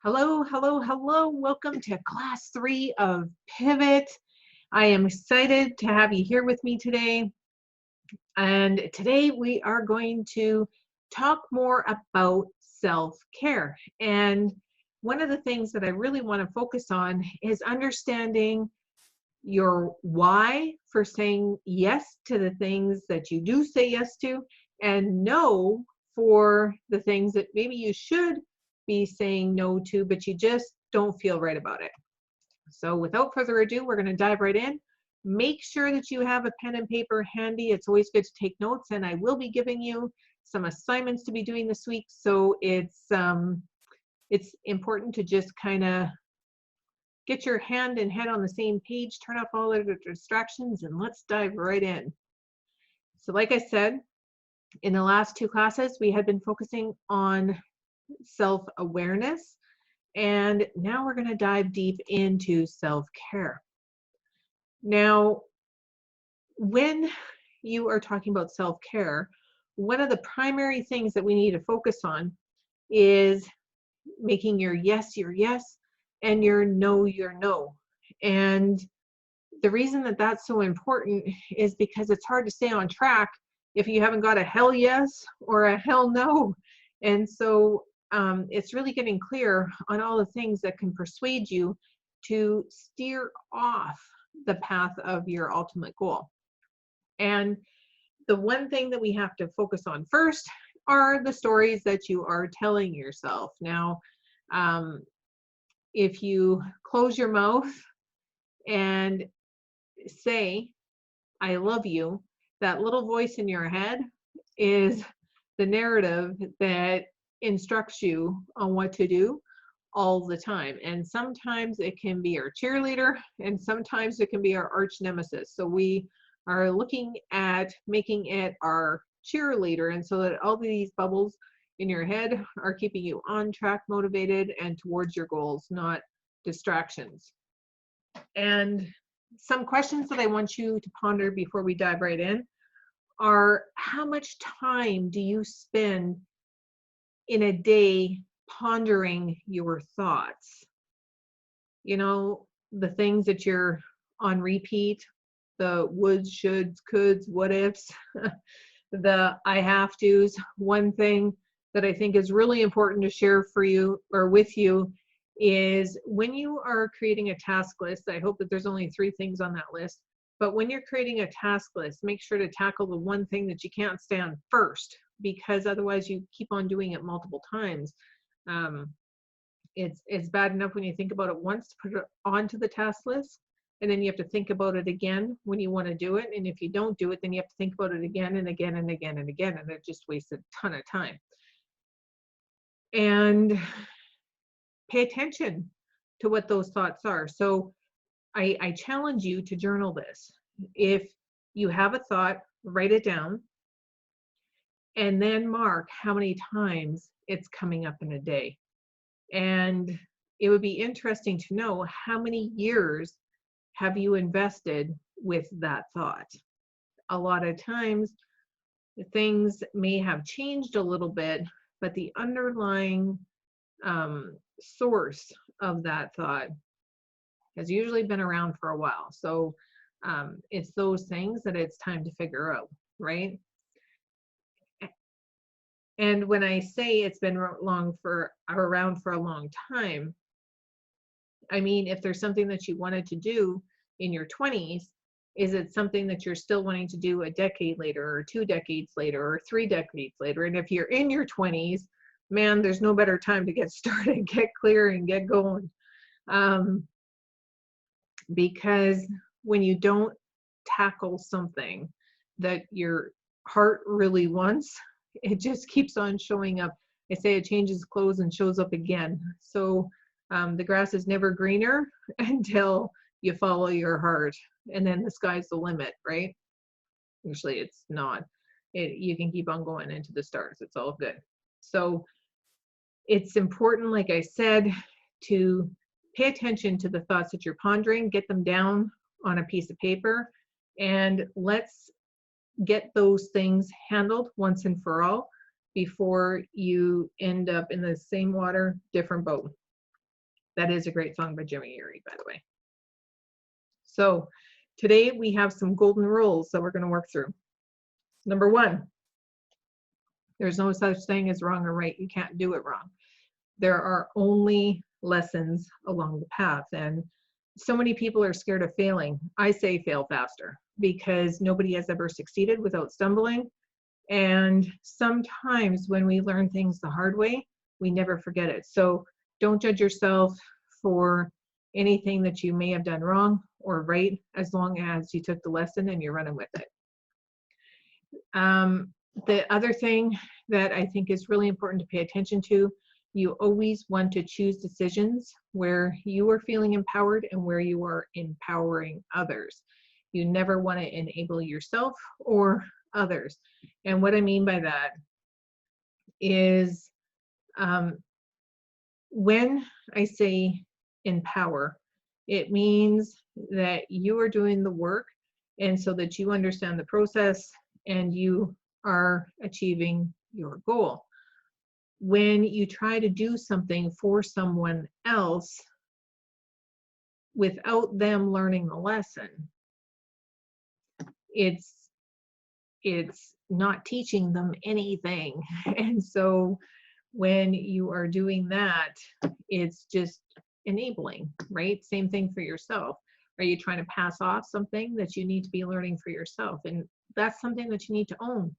Hello, hello, hello. Welcome to class 3 of Pivot. I am excited to have you here with me today. And today we are going to talk more about self-care. And one of the things that I really want to focus on is understanding your why for saying yes to the things that you do say yes to, and no for the things that maybe you should be saying no to, but you just don't feel right about it. So without further ado, we're going to dive right in. Make sure that you have a pen and paper handy. It's always good to take notes, and I will be giving you some assignments to be doing this week. So it's important to just kind of get your hand and head on the same page, turn off all of the distractions, and let's dive right in. So like I said, in the last two classes, we had been focusing on self-awareness, and now we're going to dive deep into self-care. Now, when you are talking about self-care, one of the primary things that we need to focus on is making your yes and your no. And the reason that that's so important is because it's hard to stay on track if you haven't got a hell yes or a hell no. And so it's really getting clear on all the things that can persuade you to steer off the path of your ultimate goal. And the one thing that we have to focus on first are the stories that you are telling yourself. Now, if you close your mouth and say, I love you, that little voice in your head is the narrative that instructs you on what to do all the time. And sometimes it can be our cheerleader, and sometimes it can be our arch nemesis. So we are looking at making it our cheerleader, and so that all these bubbles in your head are keeping you on track, motivated, and towards your goals, not distractions. And some questions that I want you to ponder before we dive right in are, how much time do you spend in a day pondering your thoughts? You know, the things that you're on repeat, the woulds, shoulds, coulds, what ifs, the I have to's. One thing that I think is really important to share for you or with you is when you are creating a task list, I hope that there's only 3 things on that list, but when you're creating a task list, make sure to tackle the one thing that you can't stand first, because otherwise you keep on doing it multiple times. It's bad enough when you think about it once to put it onto the task list, and then you have to think about it again when you want to do it. And if you don't do it, then you have to think about it again and again and again and again, and it just wastes a ton of time. And pay attention to what those thoughts are. So I challenge you to journal this. If you have a thought, write it down, and then mark how many times it's coming up in a day. And it would be interesting to know how many years have you invested with that thought. A lot of times things may have changed a little bit, but the underlying source of that thought has usually been around for a while. So it's those things that it's time to figure out, right? And when I say it's been around for a long time, I mean, if there's something that you wanted to do in your 20s, is it something that you're still wanting to do a decade later, or 2 decades later, or 3 decades later? And if you're in your 20s, man, there's no better time to get started, get clear, and get going. Because when you don't tackle something that your heart really wants, it just keeps on showing up. I say it changes clothes and shows up again. So the grass is never greener until you follow your heart, and then the sky's the limit, right? Usually it's not. You can keep on going into the stars. It's all good. So it's important, like I said, to pay attention to the thoughts that you're pondering, get them down on a piece of paper, and let's get those things handled once and for all before you end up in the same water, different boat. That is a great song by Jimmy Erie, by the way. So today we have some golden rules that we're going to work through. Number one, there's no such thing as wrong or right. You can't do it wrong. There are only lessons along the path. And so many people are scared of failing. I say fail faster because nobody has ever succeeded without stumbling. And sometimes when we learn things the hard way, we never forget it. So don't judge yourself for anything that you may have done wrong or right, as long as you took the lesson and you're running with it. The other thing that I think is really important to pay attention to, you always want to choose decisions where you are feeling empowered and where you are empowering others. You never want to enable yourself or others. And what I mean by that is when I say empower, it means that you are doing the work and so that you understand the process and you are achieving your goal. When you try to do something for someone else without them learning the lesson, it's not teaching them anything. And so when you are doing that, it's just enabling, right? Same thing for yourself. Are you trying to pass off something that you need to be learning for yourself? And that's something that you need to own.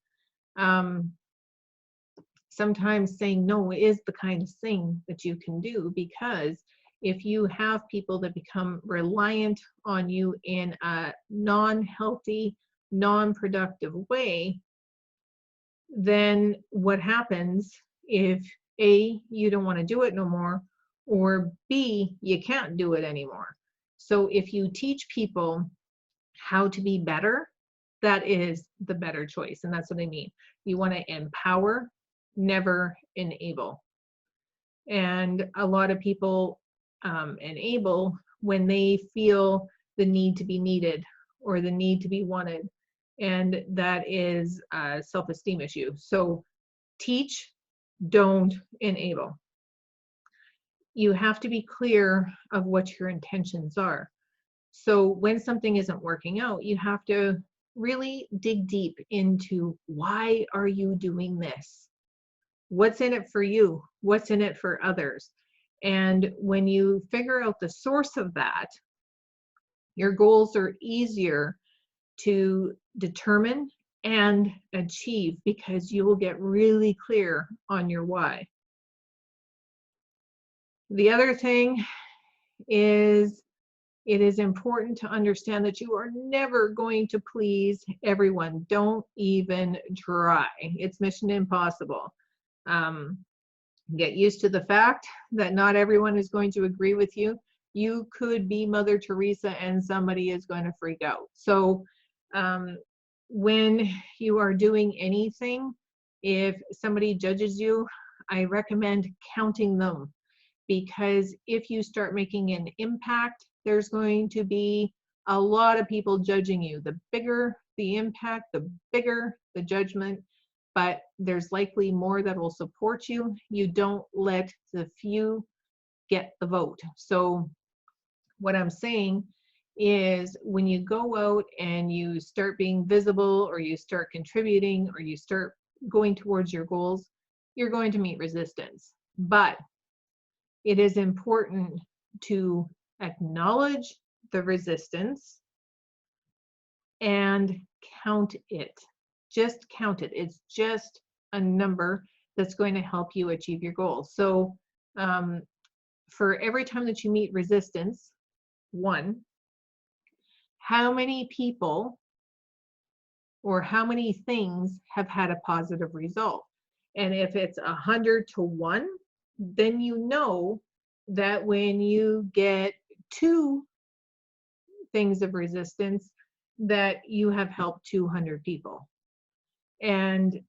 Sometimes saying no is the kind of thing that you can do, because if you have people that become reliant on you in a non-healthy, non-productive way, then what happens if A, you don't want to do it no more, or B, you can't do it anymore. So if you teach people how to be better, that is the better choice. And that's what I mean. You want to empower, never enable. And a lot of people enable when they feel the need to be needed or the need to be wanted. And that is a self-esteem issue. So teach, don't enable. You have to be clear of what your intentions are. So when something isn't working out, you have to really dig deep into, why are you doing this? What's in it for you? What's in it for others? And when you figure out the source of that, your goals are easier to determine and achieve, because you will get really clear on your why. The other thing is, it is important to understand that you are never going to please everyone. Don't even try. It's mission impossible. Get used to the fact that not everyone is going to agree with you. You could be Mother Teresa and somebody is going to freak out. So when you are doing anything, if somebody judges you, I recommend counting them, because if you start making an impact, there's going to be a lot of people judging you. The bigger the impact, the bigger the judgment, but there's likely more that will support you. You don't let the few get the vote. So what I'm saying is, when you go out and you start being visible, or you start contributing, or you start going towards your goals, you're going to meet resistance. But it is important to acknowledge the resistance and count it. Just count it. It's just a number that's going to help you achieve your goals. So for every time that you meet resistance, 1, how many people or how many things have had a positive result? And if it's 100 to 1, then you know that when you get 2 things of resistance, that you have helped 200 people. And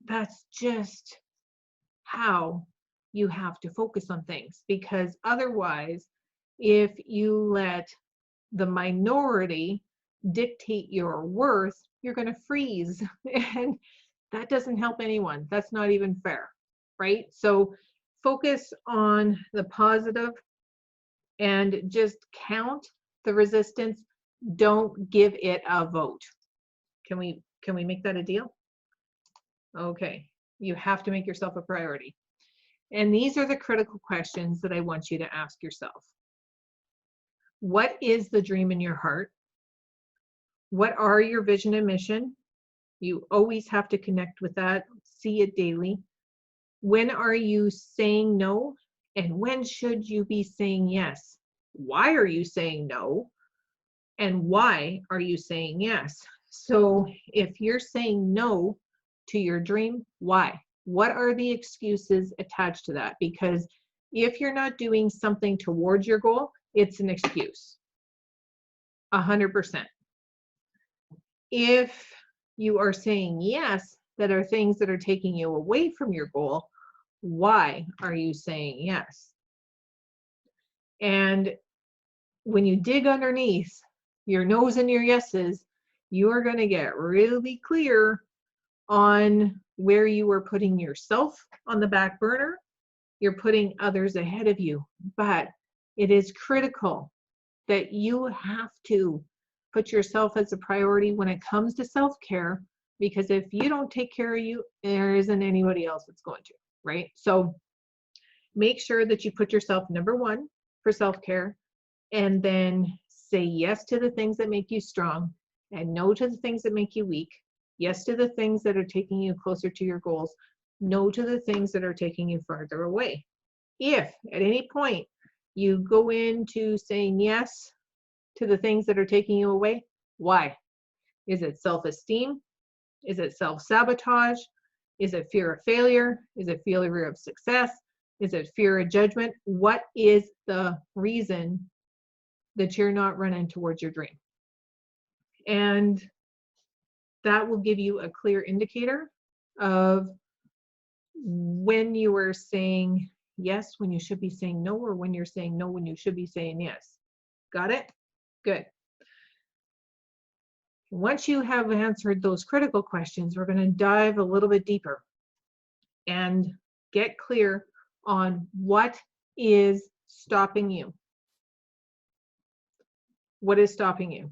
that's just how you have to focus on things, because otherwise, if you let the minority dictate your worth, you're going to freeze, and that doesn't help anyone. That's not even fair, right? So focus on the positive and just count the resistance. Don't give it a vote. Can we make that a deal? Okay. You have to make yourself a priority. And these are the critical questions that I want you to ask yourself. What is the dream in your heart? What are your vision and mission? You always have to connect with that, see it daily. When are you saying no? And when should you be saying yes? Why are you saying no? And why are you saying yes? So if you're saying no to your dream, why? What are the excuses attached to that? Because if you're not doing something towards your goal, it's an excuse. 100%. If you are saying yes, that are things that are taking you away from your goal, why are you saying yes? And when you dig underneath your no's and your yeses, you are going to get really clear on where you are putting yourself on the back burner. You're putting others ahead of you. But it is critical that you have to put yourself as a priority when it comes to self-care, because if you don't take care of you, there isn't anybody else that's going to, right? So make sure that you put yourself number one for self-care, and then say yes to the things that make you strong and no to the things that make you weak. Yes to the things that are taking you closer to your goals. No to the things that are taking you farther away. If at any point you go into saying yes to the things that are taking you away, why? Is it self-esteem? Is it self-sabotage? Is it fear of failure? Is it failure of success? Is it fear of judgment? What is the reason that you're not running towards your dream? And that will give you a clear indicator of when you are saying yes, when you should be saying no, or when you're saying no, when you should be saying yes. Got it? Good. Once you have answered those critical questions, we're going to dive a little bit deeper and get clear on what is stopping you. What is stopping you?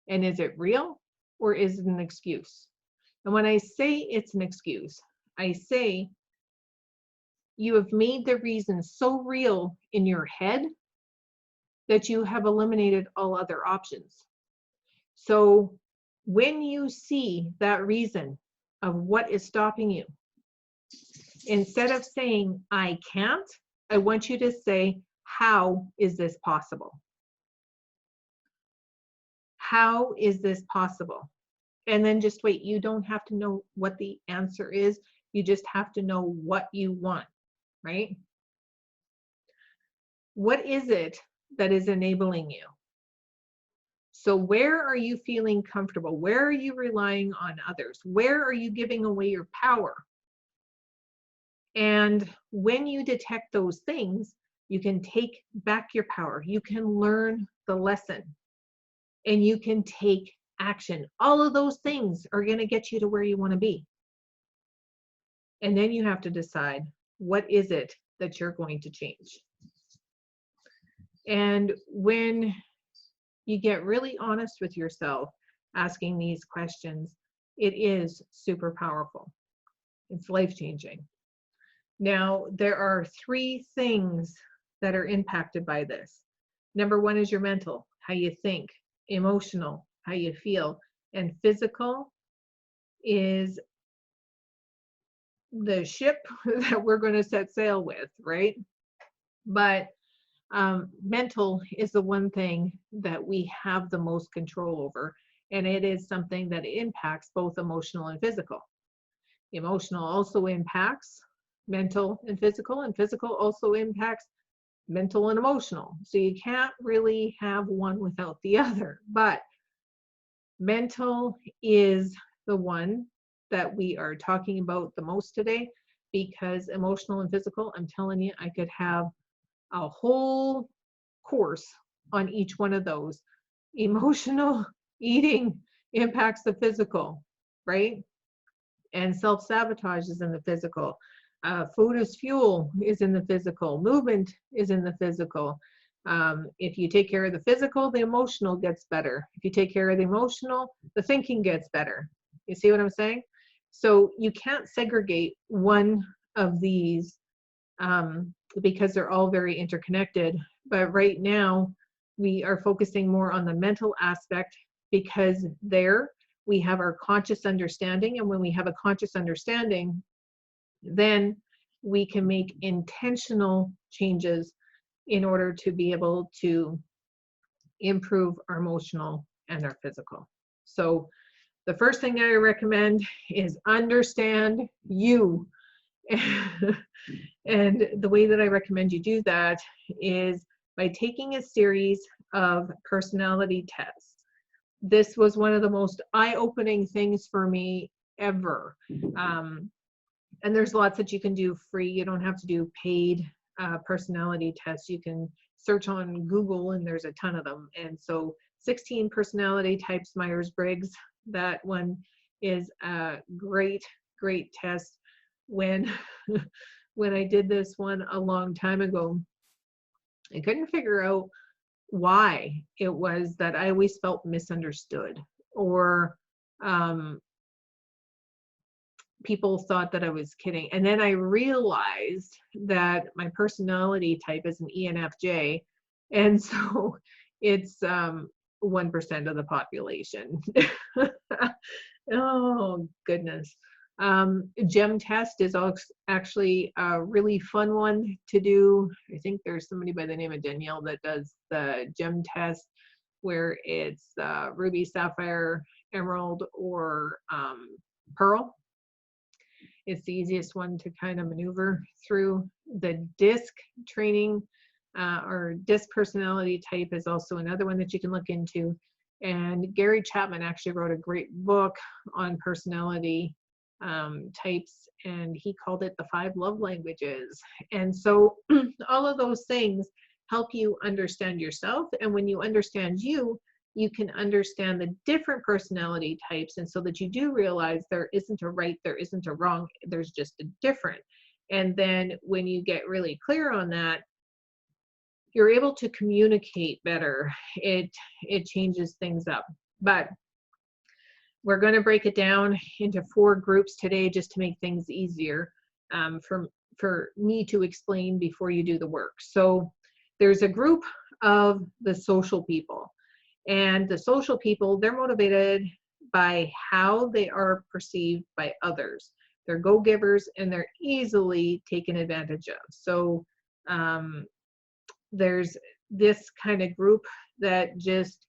And is it real, or is it an excuse? And when I say it's an excuse, I say you have made the reason so real in your head that you have eliminated all other options. So when you see that reason of what is stopping you, instead of saying, I can't, I want you to say, how is this possible? How is this possible? And then just wait. You don't have to know what the answer is. You just have to know what you want, right? What is it that is enabling you? So where are you feeling comfortable? Where are you relying on others? Where are you giving away your power? And when you detect those things, you can take back your power. You can learn the lesson and you can take action. All of those things are going to get you to where you want to be. And then you have to decide, what is it that you're going to change? And when you get really honest with yourself, asking these questions, it is super powerful. It's life-changing. Now, there are 3 things that are impacted by this. Number 1 is your mental, how you think, emotional, how you feel, and physical is the ship that we're going to set sail with, right? But mental is the one thing that we have the most control over, and it is something that impacts both emotional and physical. Emotional also impacts mental and physical also impacts mental and emotional. So you can't really have one without the other, but mental is the one that we are talking about the most today, because emotional and physical, I'm telling you, I could have a whole course on each one of those. Emotional eating impacts the physical, right? And self-sabotage is in the physical. Food is fuel is in the physical. Movement is in the physical. If you take care of the physical, the emotional gets better. If you take care of the emotional, the thinking gets better. You see what I'm saying? So you can't segregate one of these because they're all very interconnected. But right now, we are focusing more on the mental aspect because there we have our conscious understanding. And when we have a conscious understanding, then we can make intentional changes in order to be able to improve our emotional and our physical. So the first thing I recommend is understand you. And the way that I recommend you do that is by taking a series of personality tests. This was one of the most eye-opening things for me ever. And there's lots that you can do free. You don't have to do paid personality tests. You can search on Google and there's a ton of them. And so 16 personality types, Myers-Briggs, that one is a great, great test. When I did this one a long time ago, I couldn't figure out why it was that I always felt misunderstood, or people thought that I was kidding. And then I realized that my personality type is an ENFJ, and so it's 1% of the population. Oh goodness. GEM test is actually a really fun one to do. I think there's somebody by the name of Danielle that does the GEM test, where it's ruby, sapphire, emerald, or pearl. It's the easiest one to kind of maneuver through. The DISC training or DISC personality type is also another one that you can look into. And Gary Chapman actually wrote a great book on personality types, and he called it the 5 love languages. And so all of those things help you understand yourself. And when you understand you, you can understand the different personality types, and so that you do realize there isn't a right, there isn't a wrong, there's just a different. And then when you get really clear on that, you're able to communicate better. It changes things up. But we're going to break it down into 4 groups today just to make things easier for me to explain before you do the work. So there's a group of the social people. And the social people, they're motivated by how they are perceived by others. They're go-givers and they're easily taken advantage of. So there's this kind of group that just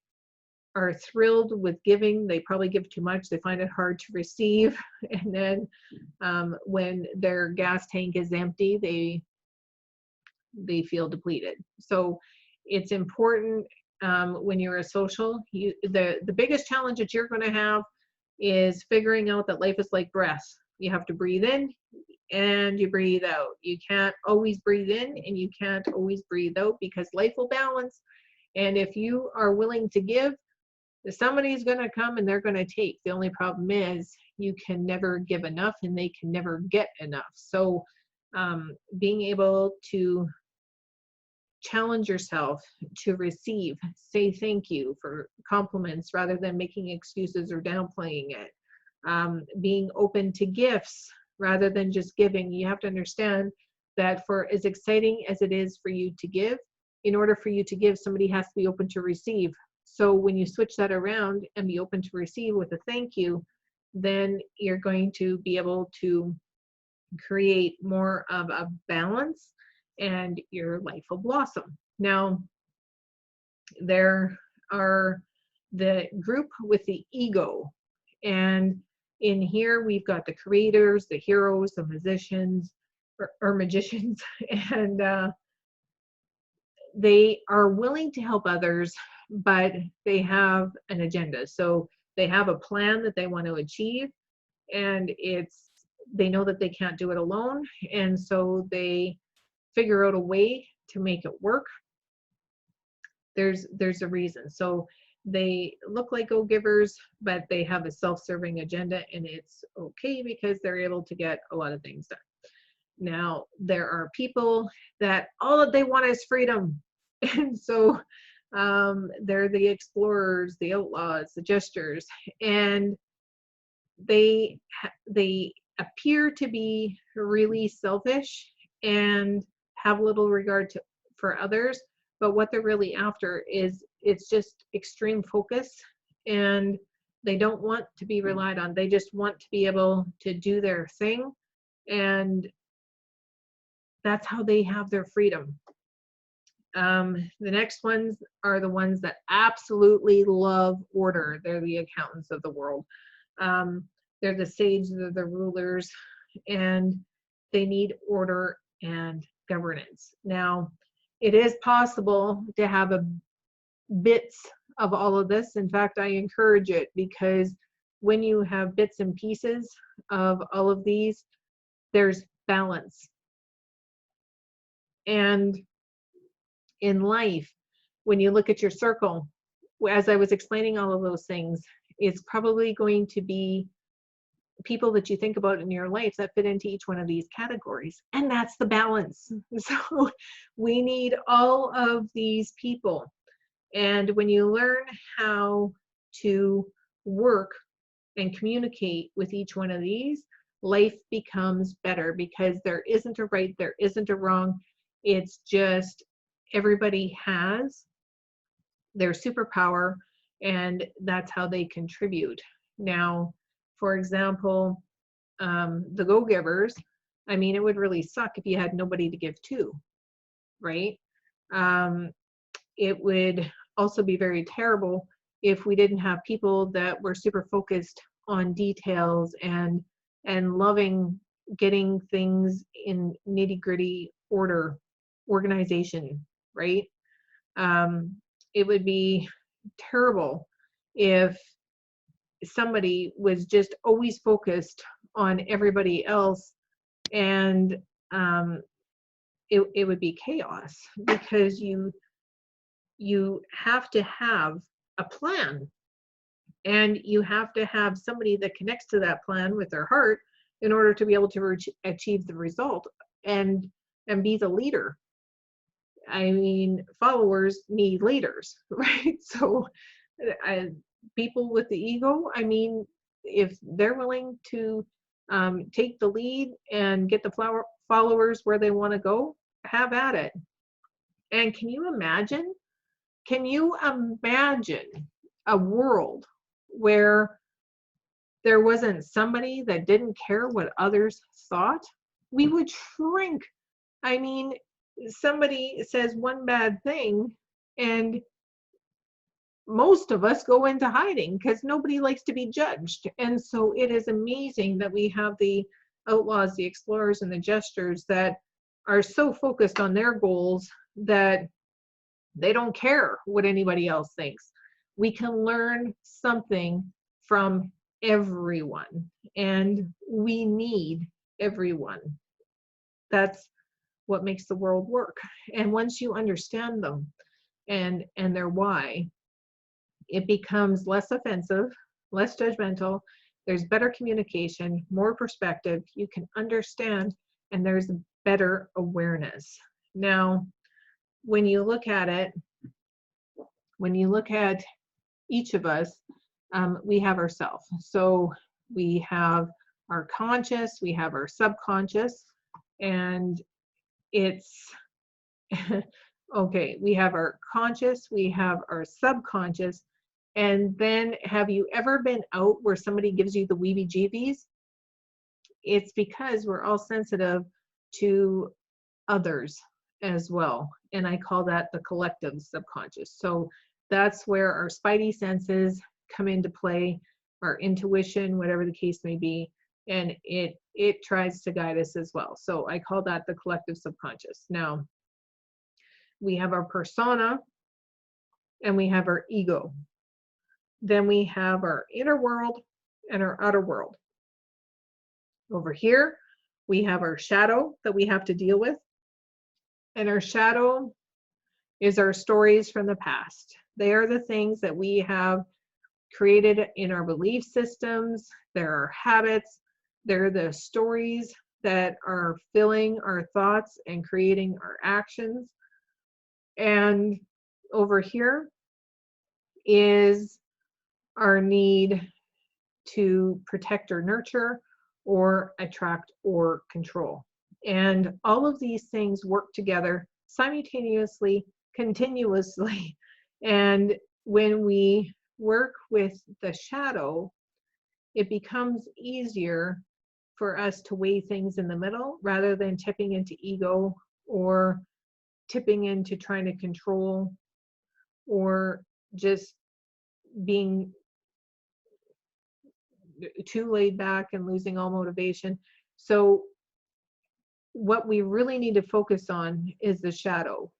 are thrilled with giving. They probably give too much. They find it hard to receive. And then when their gas tank is empty, they feel depleted. So it's important when you're a social, the biggest challenge that you're going to have is figuring out that life is like breath. You have to breathe in and you breathe out. You can't always breathe in and you can't always breathe out, because life will balance. And if you are willing to give, somebody's going to come and they're going to take. The only problem is you can never give enough and they can never get enough. So being able to challenge yourself to receive, say thank you for compliments rather than making excuses or downplaying it. Being open to gifts rather than just giving. You have to understand that for as exciting as it is for you to give, in order for you to give, somebody has to be open to receive. So when you switch that around and be open to receive with a thank you, then you're going to be able to create more of a balance and your life will blossom. Now, there are the group with the ego. And in here, we've got the creators, the heroes, the musicians, or magicians, and they are willing to help others, but they have an agenda. So they have a plan that they want to achieve, and they know that they can't do it alone, and so they figure out a way to make it work. There's a reason. So they look like go-givers, but they have a self-serving agenda, and it's okay because they're able to get a lot of things done. Now, there are people that all that they want is freedom. And so they're the explorers, the outlaws, the jesters, and they appear to be really selfish and have little regard for others, but what they're really after is it's just extreme focus, and they don't want to be relied on. They just want to be able to do their thing, and that's how they have their freedom. The next ones are the ones that absolutely love order. They're the accountants of the world. Um, they're the sages, they're the rulers, and they need order and governance. Now, it is possible to have a bits of all of this. In fact, I encourage it, because when you have bits and pieces of all of these, there's balance. And in life, when you look at your circle, as I was explaining all of those things, it's probably going to be people that you think about in your life that fit into each one of these categories. And that's the balance. So we need all of these people. And when you learn how to work and communicate with each one of these, life becomes better, because there isn't a right, there isn't a wrong. It's just everybody has their superpower, and that's how they contribute. Now, for example, the go-givers, I mean, it would really suck if you had nobody to give to, right? It would also be very terrible if we didn't have people that were super focused on details and loving getting things in nitty-gritty order, organization, right? It would be terrible if somebody was just always focused on everybody else, and it would be chaos, because you have to have a plan, and you have to have somebody that connects to that plan with their heart in order to be able to achieve the result and be the leader. I mean, followers need leaders, right? So people with the ego, I mean, if they're willing to take the lead and get the followers where they want to go, have at it. And can you imagine a world where there wasn't somebody that didn't care what others thought? We would shrink. I mean, somebody says one bad thing, and most of us go into hiding because nobody likes to be judged. And so it is amazing that we have the outlaws, the explorers, and the jesters that are so focused on their goals that they don't care what anybody else thinks. We can learn something from everyone, and we need everyone. That's what makes the world work. And once you understand them and their why, it becomes less offensive, less judgmental. There's better communication, more perspective. You can understand, and there's better awareness. Now, when you look at it, when you look at each of us, we have ourself. So we have our conscious, we have our subconscious, and it's okay, we have our conscious, we have our subconscious, and then have you ever been out where somebody gives you the weebie-jeebies? It's because we're all sensitive to others as well, and I call that the collective subconscious. So that's where our spidey senses come into play, our intuition, whatever the case may be, and it tries to guide us as well. So I call that the collective subconscious. Now, we have our persona, and we have our ego. Then we have our inner world and our outer world. Over here, we have our shadow that we have to deal with. And our shadow is our stories from the past. They are the things that we have created in our belief systems. They're our habits. They're the stories that are filling our thoughts and creating our actions. And over here is our need to protect or nurture or attract or control. And all of these things work together simultaneously, continuously. And when we work with the shadow, it becomes easier for us to weigh things in the middle rather than tipping into ego or tipping into trying to control or just being too laid back and losing all motivation. So what we really need to focus on is the shadow,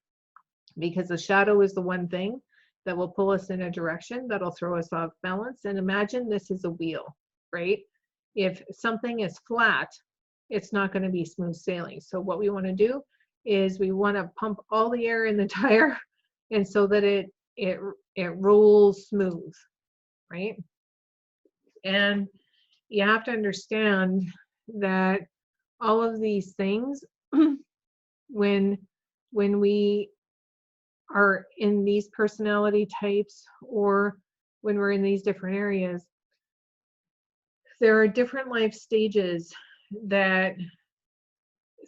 because the shadow is the one thing that will pull us in a direction that'll throw us off balance. And imagine this is a wheel, right? If something is flat, it's not going to be smooth sailing. So what we want to do is we want to pump all the air in the tire, and so that it rolls smooth, right? And you have to understand that all of these things, when we are in these personality types or when we're in these different areas, there are different life stages that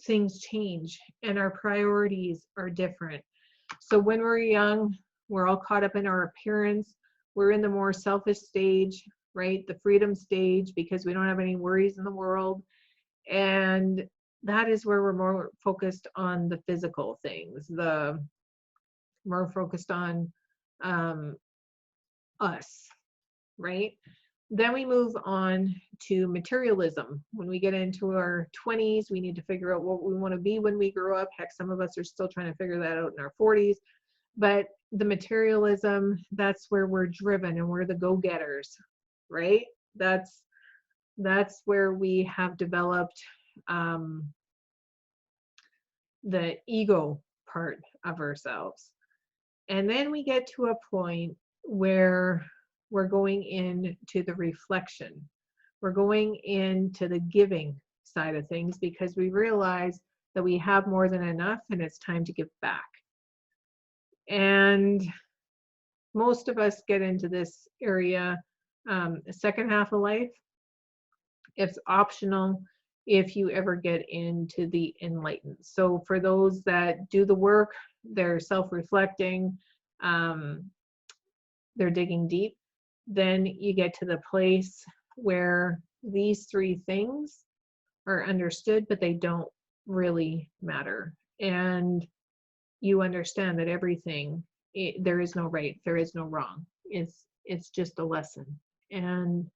things change and our priorities are different. So when we're young, we're all caught up in our appearance. We're in the more selfish stage, right? The freedom stage, because we don't have any worries in the world. And that is where we're more focused on the physical things, more focused on us, right? Then we move on to materialism. When we get into our 20s, we need to figure out what we want to be when we grow up. Heck, some of us are still trying to figure that out in our 40s. But the materialism, that's where we're driven and we're the go-getters, right? That's where we have developed the ego part of ourselves. And then we get to a point where we're going into the reflection. We're going into the giving side of things because we realize that we have more than enough and it's time to give back. And most of us get into this area the second half of life. It's optional if you ever get into the enlightened. So for those that do the work, they're self-reflecting, they're digging deep, then you get to the place where these three things are understood, but they don't really matter. And you understand that everything, there is no right, there is no wrong. It's just a lesson. And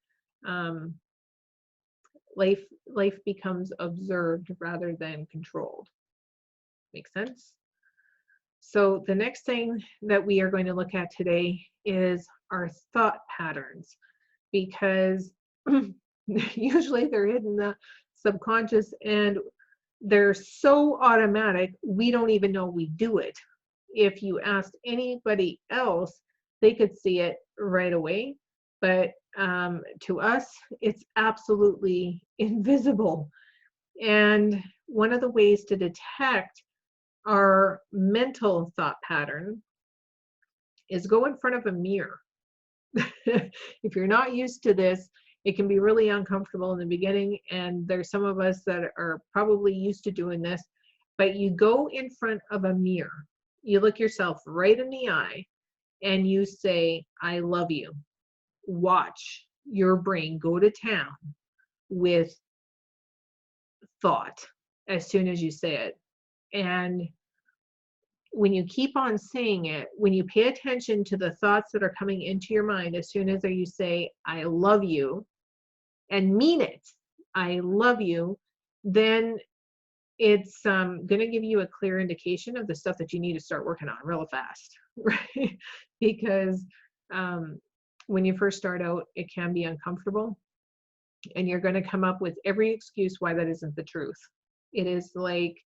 life becomes observed rather than controlled. Make sense? So the next thing that we are going to look at today is our thought patterns, because usually they're hidden in the subconscious and they're so automatic we don't even know we do it. If you asked anybody else, they could see it right away, but to us it's absolutely invisible. And one of the ways to detect our mental thought pattern is go in front of a mirror. If you're not used to this, it can be really uncomfortable in the beginning, and there's some of us that are probably used to doing this, but you go in front of a mirror, you look yourself right in the eye, and you say, I love you. Watch your brain go to town with thought as soon as you say it. And when you keep on saying it, when you pay attention to the thoughts that are coming into your mind as soon as you say, I love you, and mean it, I love you, then it's going to give you a clear indication of the stuff that you need to start working on real fast, right? Because when you first start out, it can be uncomfortable, and you're going to come up with every excuse why that isn't the truth. It is like,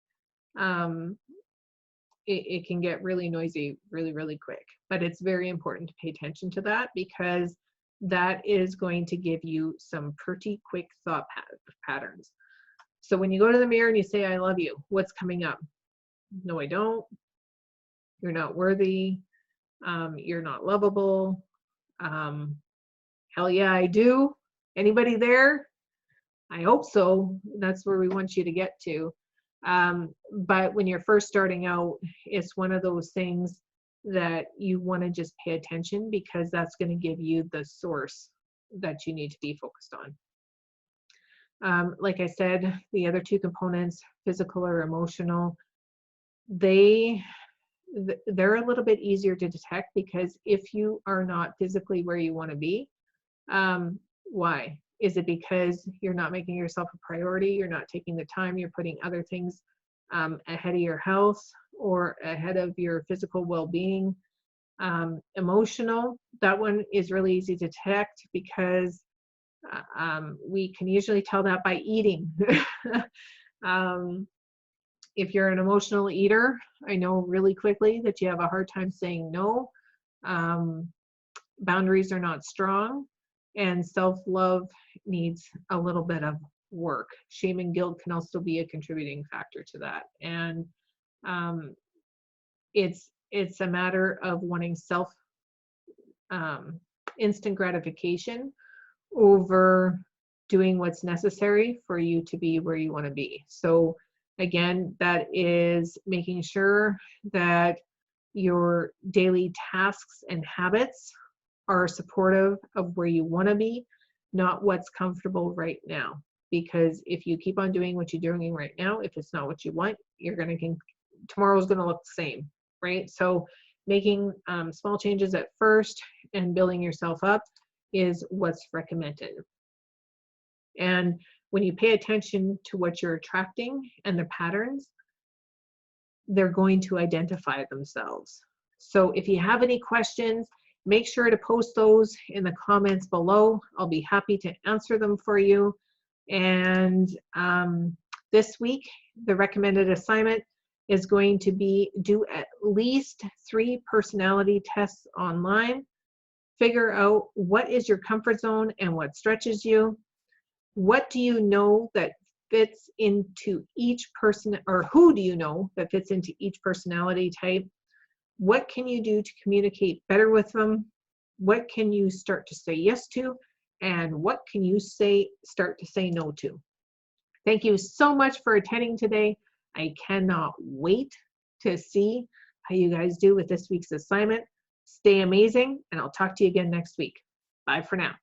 it can get really noisy really, really quick. But it's very important to pay attention to that, because that is going to give you some pretty quick thought patterns. So when you go to the mirror and you say, I love you, what's coming up? No, I don't. You're not worthy. You're not lovable. Hell yeah, I do. Anybody there? I hope so. That's where we want you to get to. But when you're first starting out, it's one of those things that you want to just pay attention, because that's going to give you the source that you need to be focused on. Like I said, the other two components, physical or emotional, they're a little bit easier to detect, because if you are not physically where you want to be, why? Is it because you're not making yourself a priority? You're not taking the time, you're putting other things ahead of your health or ahead of your physical well-being? Emotional, that one is really easy to detect, because we can usually tell that by eating. If you're an emotional eater, I know really quickly that you have a hard time saying no. Boundaries are not strong, and self-love needs a little bit of work. Shame and guilt can also be a contributing factor to that. And it's a matter of wanting instant gratification over doing what's necessary for you to be where you want to be. So again, that is making sure that your daily tasks and habits are supportive of where you want to be, not what's comfortable right now. Because if you keep on doing what you're doing right now, if it's not what you want, tomorrow's going to look the same, right? So making small changes at first and building yourself up is what's recommended. And when you pay attention to what you're attracting and the patterns, they're going to identify themselves. So if you have any questions, make sure to post those in the comments below. I'll be happy to answer them for you. And this week, the recommended assignment is going to be do at least 3 personality tests online. Figure out what is your comfort zone and what stretches you. What do you know that fits into each person, or who do you know that fits into each personality type? What can you do to communicate better with them? What can you start to say yes to? And what can you start to say no to? Thank you so much for attending today. I cannot wait to see how you guys do with this week's assignment. Stay amazing, and I'll talk to you again next week. Bye for now.